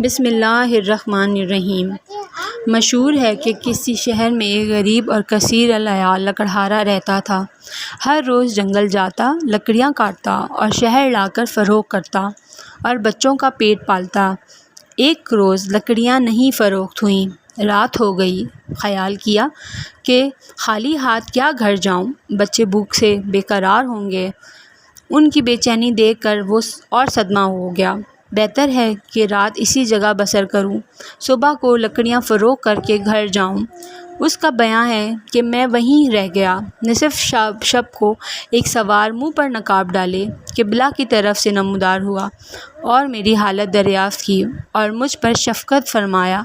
بسم اللہ الرحمن الرحیم۔ مشہور ہے کہ کسی شہر میں ایک غریب اور کثیر العیال لکڑہارا رہتا تھا۔ ہر روز جنگل جاتا، لکڑیاں کاٹتا اور شہر لا کر فروخت کرتا اور بچوں کا پیٹ پالتا۔ ایک روز لکڑیاں نہیں فروخت ہوئیں، رات ہو گئی۔ خیال کیا کہ خالی ہاتھ کیا گھر جاؤں، بچے بھوک سے بے قرار ہوں گے۔ ان کی بے چینی دیکھ کر وہ اور صدمہ ہو گیا۔ بہتر ہے کہ رات اسی جگہ بسر کروں، صبح کو لکڑیاں فروخت کر کے گھر جاؤں۔ اس کا بیان ہے کہ میں وہیں رہ گیا۔ نصف شب کو ایک سوار منہ پر نقاب ڈالے قبلہ کی طرف سے نمودار ہوا اور میری حالت دریافت کی اور مجھ پر شفقت فرمایا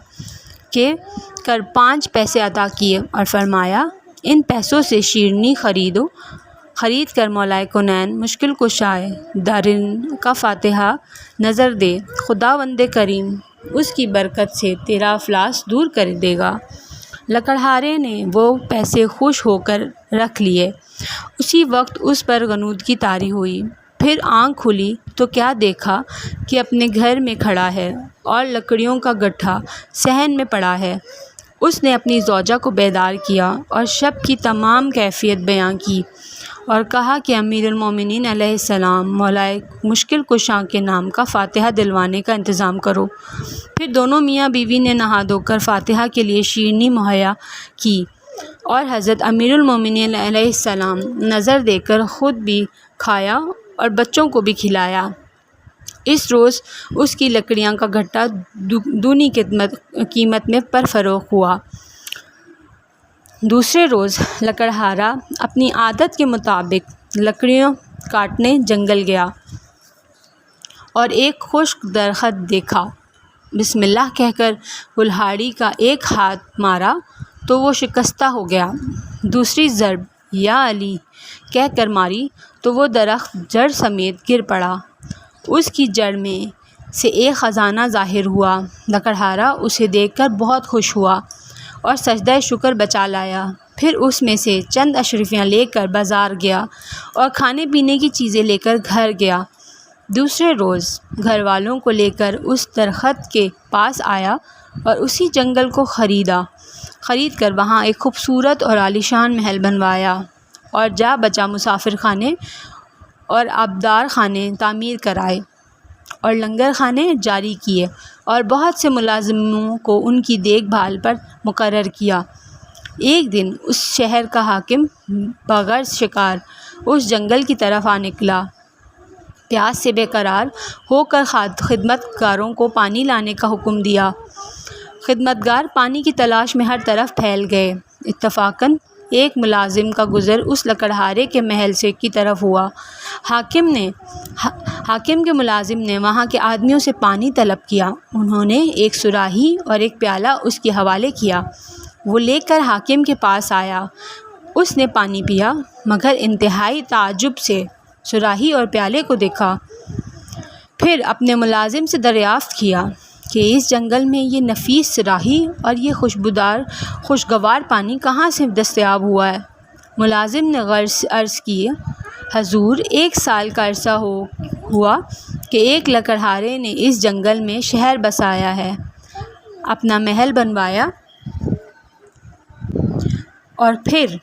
کہ کر 5 پیسے عطا کیے اور فرمایا ان پیسوں سے شیرنی خرید کر مولائے کونین مشکل کشائے دارین کا فاتحہ نظر دے، خداوند کریم اس کی برکت سے تیرا افلاس دور کر دے گا۔ لکڑہارے نے وہ پیسے خوش ہو کر رکھ لیے۔ اسی وقت اس پر غنودگی طاری ہوئی۔ پھر آنکھ کھلی تو کیا دیکھا کہ اپنے گھر میں کھڑا ہے اور لکڑیوں کا گٹھا صحن میں پڑا ہے۔ اس نے اپنی زوجہ کو بیدار کیا اور شب کی تمام کیفیت بیان کی اور کہا کہ امیر المومنین علیہ السلام مولائے مشکل کشا کے نام کا فاتحہ دلوانے کا انتظام کرو۔ پھر دونوں میاں بیوی نے نہا دھو کر فاتحہ کے لیے شیرنی مہیا کی اور حضرت امیر المومنین علیہ السلام نظر دے کر خود بھی کھایا اور بچوں کو بھی کھلایا۔ اس روز اس کی لکڑیاں کا گٹھا دونی قیمت میں پر فروخت ہوا۔ دوسرے روز لکڑہارا اپنی عادت کے مطابق لکڑیاں کاٹنے جنگل گیا اور ایک خشک درخت دیکھا۔ بسم اللہ کہہ کر کلہاڑی کا ایک ہاتھ مارا تو وہ شکستہ ہو گیا۔ دوسری ضرب یا علی کہہ کر ماری تو وہ درخت جڑ سمیت گر پڑا۔ اس کی جڑ میں سے ایک خزانہ ظاہر ہوا۔ لکڑہارا اسے دیکھ کر بہت خوش ہوا اور سجدہ شکر بچا لایا۔ پھر اس میں سے چند اشرفیاں لے کر بازار گیا اور کھانے پینے کی چیزیں لے کر گھر گیا۔ دوسرے روز گھر والوں کو لے کر اس درخت کے پاس آیا اور اسی جنگل کو خرید کر وہاں ایک خوبصورت اور عالیشان محل بنوایا اور جا بچا مسافر خانے اور آبدار خانے تعمیر کرائے اور لنگر خانے جاری کیے اور بہت سے ملازموں کو ان کی دیکھ بھال پر مقرر کیا۔ ایک دن اس شہر کا حاکم بغرض شکار اس جنگل کی طرف آ نکلا۔ پیاس سے بے قرار ہو کر خدمت گاروں کو پانی لانے کا حکم دیا۔ خدمت گار پانی کی تلاش میں ہر طرف پھیل گئے۔ اتفاقاً ایک ملازم کا گزر اس لکڑہارے کے محل سے کی طرف ہوا۔ حاکم کے ملازم نے وہاں کے آدمیوں سے پانی طلب کیا۔ انہوں نے ایک صراحی اور ایک پیالہ اس کے حوالے کیا۔ وہ لے کر حاکم کے پاس آیا۔ اس نے پانی پیا مگر انتہائی تعجب سے صراحی اور پیالے کو دیکھا۔ پھر اپنے ملازم سے دریافت کیا کہ اس جنگل میں یہ نفیس صراحی اور یہ خوشگوار پانی کہاں سے دستیاب ہوا ہے؟ ملازم نے عرض کی، حضور 1 سال کا عرصہ ہوا کہ ایک لکڑہارے نے اس جنگل میں شہر بسایا ہے، اپنا محل بنوایا اور پھر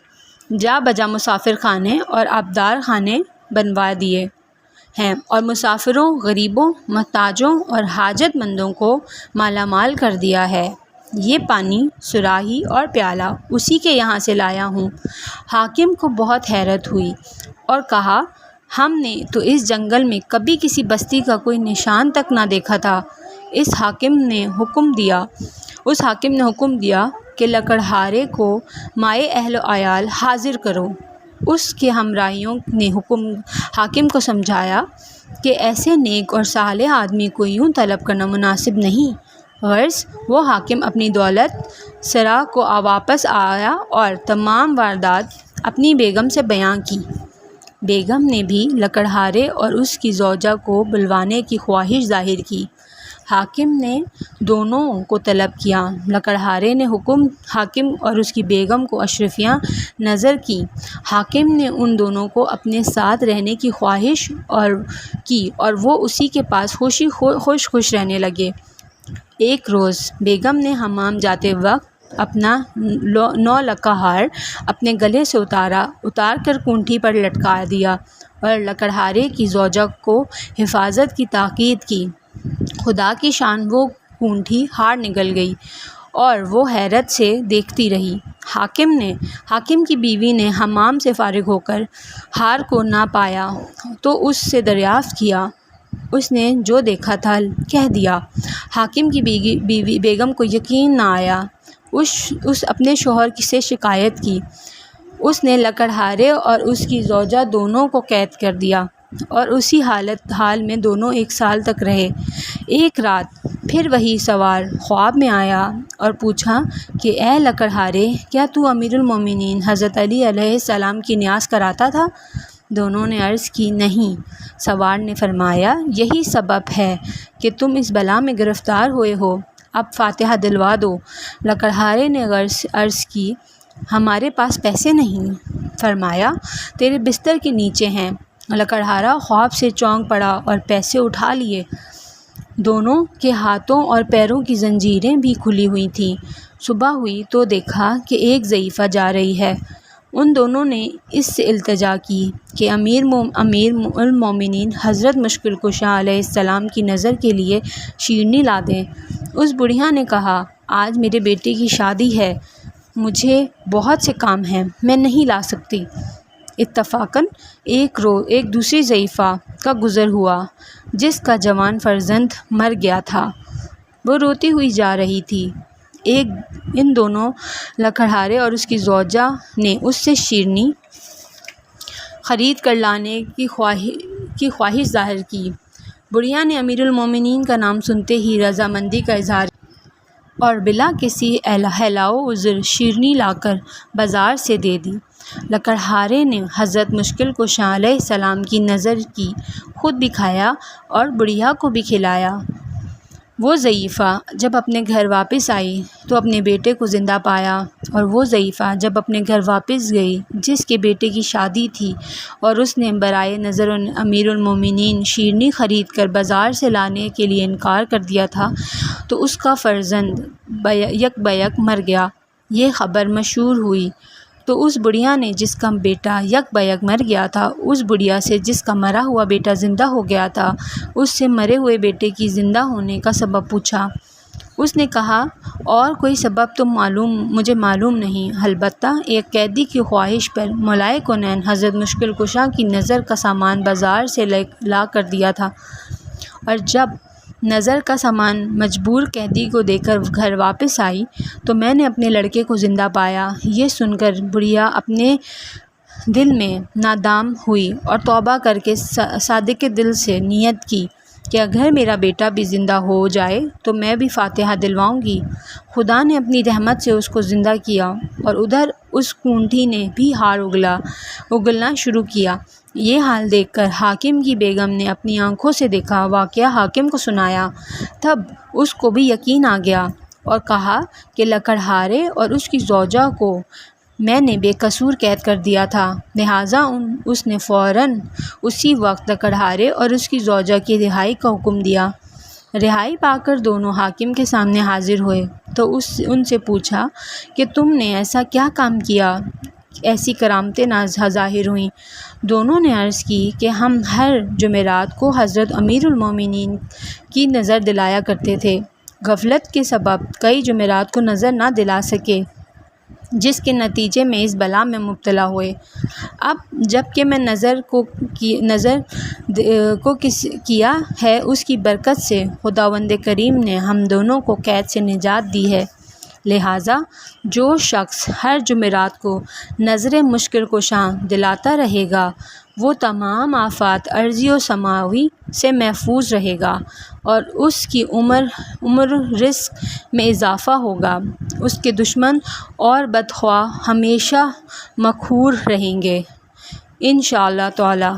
جا بجا مسافر خانے اور آبدار خانے بنوا دیے ہیں اور مسافروں، غریبوں، محتاجوں اور حاجت مندوں کو مالا مال کر دیا ہے۔ یہ پانی، صراحی اور پیالہ اسی کے یہاں سے لایا ہوں۔ حاکم کو بہت حیرت ہوئی اور کہا، ہم نے تو اس جنگل میں کبھی کسی بستی کا کوئی نشان تک نہ دیکھا تھا۔ اس حاکم نے حکم دیا کہ لکڑہارے کو مائے اہل و عیال حاضر کرو۔ اس کے ہمراہیوں نے حاکم کو سمجھایا کہ ایسے نیک اور صالح آدمی کو یوں طلب کرنا مناسب نہیں۔ غرض وہ حاکم اپنی دولت سرا کو واپس آیا اور تمام واردات اپنی بیگم سے بیان کی۔ بیگم نے بھی لکڑہارے اور اس کی زوجہ کو بلوانے کی خواہش ظاہر کی۔ حاکم نے دونوں کو طلب کیا۔ لکڑہارے نے حاکم اور اس کی بیگم کو اشرفیاں نظر کی۔ حاکم نے ان دونوں کو اپنے ساتھ رہنے کی خواہش کی اور وہ اسی کے پاس خوش رہنے لگے۔ ایک روز بیگم نے حمام جاتے وقت اپنا 9 لکا ہار اپنے گلے سے اتار کر کونٹھی پر لٹکا دیا اور لکڑہارے کی زوجہ کو حفاظت کی تاکید کی۔ خدا کی شان، وہ کونٹھی ہار نکل گئی اور وہ حیرت سے دیکھتی رہی۔ حاکم کی بیوی نے حمام سے فارغ ہو کر ہار کو نہ پایا تو اس سے دریافت کیا۔ اس نے جو دیکھا تھا کہہ دیا۔ حاکم کی بیگم کو یقین نہ آیا۔ اس اپنے شوہر سے شکایت کی۔ اس نے لکڑہارے اور اس کی زوجہ دونوں کو قید کر دیا اور اسی حال میں دونوں 1 سال تک رہے۔ ایک رات پھر وہی سوار خواب میں آیا اور پوچھا کہ اے لکڑہارے، کیا تو امیر المومنین حضرت علی علیہ السلام کی نیاز کراتا تھا؟ دونوں نے عرض کی، نہیں۔ سوار نے فرمایا، یہی سبب ہے کہ تم اس بلا میں گرفتار ہوئے ہو، اب فاتحہ دلوا دو۔ لکڑہارے نے عرض کی، ہمارے پاس پیسے نہیں۔ فرمایا، تیرے بستر کے نیچے ہیں۔ لکڑہارا خواب سے چونک پڑا اور پیسے اٹھا لیے۔ دونوں کے ہاتھوں اور پیروں کی زنجیریں بھی کھلی ہوئی تھیں۔ صبح ہوئی تو دیکھا کہ ایک ضعیفہ جا رہی ہے۔ ان دونوں نے اس سے التجا کی کہ امیر المومنین حضرت مشکل کشا علیہ السلام کی نظر کے لیے شیرنی لا دیں۔ اس بڑھیا نے کہا، آج میرے بیٹے کی شادی ہے، مجھے بہت سے کام ہیں، میں نہیں لا سکتی۔ اتفاقاً ایک دوسری ضعیفہ کا گزر ہوا جس کا جوان فرزند مر گیا تھا۔ وہ روتی ہوئی جا رہی تھی۔ ان دونوں لکڑہارے اور اس کی زوجہ نے اس سے شیرنی خرید کر لانے کی خواہش ظاہر کی۔ بڑھیا نے امیر المومنین کا نام سنتے ہی رضامندی کا اظہار کیا اور بلا کسی ہیلا و عذر شیرنی لا کر بازار سے دے دی۔ لکڑہارے نے حضرت مشکل کشا علیہ السلام کی نظر کی، خود بھی کھایا اور بڑھیا کو بھی کھلایا۔ وہ ضعیفہ جب اپنے گھر واپس آئی تو اپنے بیٹے کو زندہ پایا، اور وہ ضعیفہ جب اپنے گھر واپس گئی جس کے بیٹے کی شادی تھی اور اس نے برائے نظر امیر المومنین شیرنی خرید کر بازار سے لانے کے لیے انکار کر دیا تھا، تو اس کا فرزند یک بیک مر گیا۔ یہ خبر مشہور ہوئی تو اس بڑھیا نے جس کا بیٹا یک بیک مر گیا تھا، اس بڑھیا سے جس کا مرا ہوا بیٹا زندہ ہو گیا تھا، اس سے مرے ہوئے بیٹے کی زندہ ہونے کا سبب پوچھا۔ اس نے کہا، اور کوئی سبب تو مجھے معلوم نہیں، البتہ ایک قیدی کی خواہش پر مولائے کونین حضرت مشکل کشا کی نظر کا سامان بازار سے لا کر دیا تھا، اور جب نظر کا سامان مجبور قیدی کو دے کر گھر واپس آئی تو میں نے اپنے لڑکے کو زندہ پایا۔ یہ سن کر بڑھیا اپنے دل میں نادام ہوئی اور توبہ کر کے صادق دل سے نیت کی کہ اگر میرا بیٹا بھی زندہ ہو جائے تو میں بھی فاتحہ دلواؤں گی۔ خدا نے اپنی رحمت سے اس کو زندہ کیا، اور ادھر اس کونٹھی نے بھی ہار اگلنا شروع کیا۔ یہ حال دیکھ کر حاکم کی بیگم نے اپنی آنکھوں سے دیکھا واقعہ حاکم کو سنایا۔ تب اس کو بھی یقین آ گیا اور کہا کہ لکڑہارے اور اس کی زوجہ کو میں نے بے قصور قید کر دیا تھا، لہٰذا اس نے فوراً اسی وقت لکڑہارے اور اس کی زوجہ کی رہائی کا حکم دیا۔ رہائی پا کر دونوں حاکم کے سامنے حاضر ہوئے تو ان سے پوچھا کہ تم نے ایسا کیا کام کیا، ایسی کرامتیں ظاہر ہوئیں؟ دونوں نے عرض کی کہ ہم ہر جمعرات کو حضرت امیر المومنین کی نظر دلایا کرتے تھے، غفلت کے سبب کئی جمعرات کو نظر نہ دلا سکے، جس کے نتیجے میں اس بلا میں مبتلا ہوئے۔ اب جب کہ میں نظر کو کیا ہے، اس کی برکت سے خداوند کریم نے ہم دونوں کو قید سے نجات دی ہے، لہٰذا جو شخص ہر جمعرات کو نظر مشکل کشا دلاتا رہے گا وہ تمام آفات ارضی و سماوی سے محفوظ رہے گا، اور اس کی عمر رزق میں اضافہ ہوگا۔ اس کے دشمن اور بدخواہ ہمیشہ مقہور رہیں گے، انشاءاللہ تعالی۔